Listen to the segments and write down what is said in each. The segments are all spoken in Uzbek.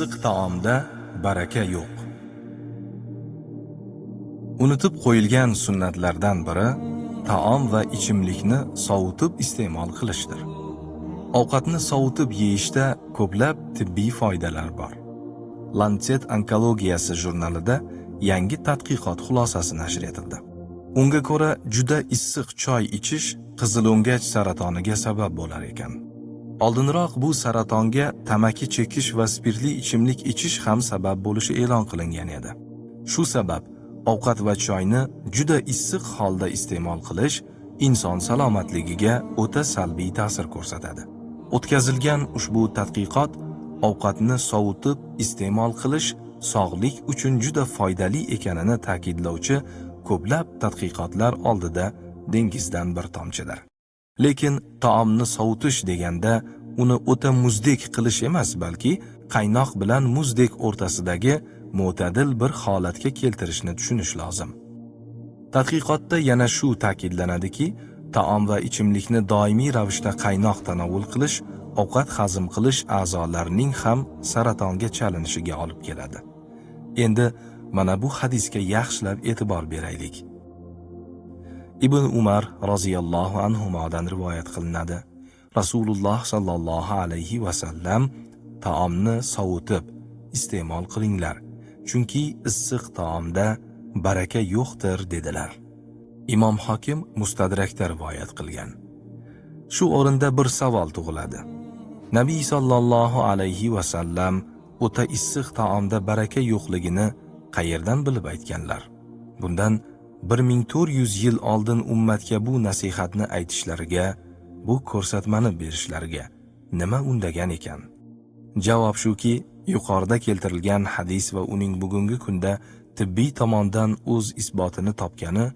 issiq taomda baraka yo'q. Unutib qo'yilgan sunnatlardan biri taom va ichimlikni sovutib iste'mol qilishdir. Ovqatni sovutib yeyishda ko'plab tibbiy foydalar bor. Lancet onkologiyasi jurnalida yangi tadqiqot xulosasi nashr etildi. Unga ko'ra, juda issiq choy ichish qizilo'ngach saratoniga sabab bo'lar ekan. Oldinroq bu saratonga tamaki chekish va spirtli ichimlik ichish ham sabab bo'lishi e'lon qilingan edi. Shu sabab ovqat va choyni juda issiq holda iste'mol qilish inson salomatligiga o'ta salbiy ta'sir ko'rsatadi. O'tkazilgan ushbu tadqiqot ovqatni sovutib iste'mol qilish sog'lik uchun juda foydali ekanini ta'kidlovchi ko'plab tadqiqotlar oldida dengizdan bir tomchidir. Lekin taomni sovutish deganda uni o'ta muzdek qilish emas, balki qaynoq bilan muzdek o'rtasidagi mo'tadil bir holatga keltirishni tushunish lozim. Tadqiqotda yana shu ta'kidlanadiki, taom va ichimlikni doimiy ravishda qaynoq tanovul qilish ovqat hazm qilish a'zolarining ham saratonga chalinishiga olib keladi. Endi mana bu hadisga yaxshilab e'tibor beraylik. Ibn Umar roziyallohu anhudan rivoyat qilinadi. Rasululloh sallallohu alayhi va sallam taomni sovutib iste'mol qilinglar, chunki issiq taomda baraka yo'qdir dedilar. Imom Hokim Mustadrakda rivoyat qilgan. Shu o'rinda bir savol tug'iladi. Nabiy sallallohu alayhi va sallam o'ta issiq taomda baraka yo'qligini qayerdan bilib aytganlar? Bundan 1400 yil oldin ummatga bu nasihatni aytishlariga, bu ko'rsatmani berishlariga nima undagan ekan? Javob shuki, yuqorida keltirilgan hadis va uning bugungi kunda tibbiy tomondan o'z isbotini topgani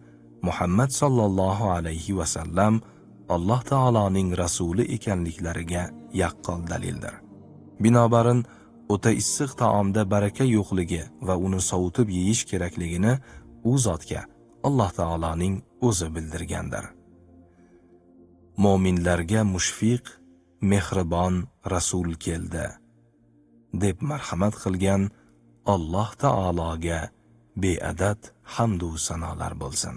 Muhammad sallallohu alayhi va sallam Alloh taoloning rasuli ekanliklariga yaqqol dalildir. Binobarin o'ta issiq taomda baraka yo'qligi va uni sovutib yeyish kerakligini u zotga Alloh taoloning o'zi bildirgandir. Mo'minlarga mushfiq, mehribon rasul keldi deb marhamat qilgan Alloh taologa beadad hamd va sanolar bo'lsin.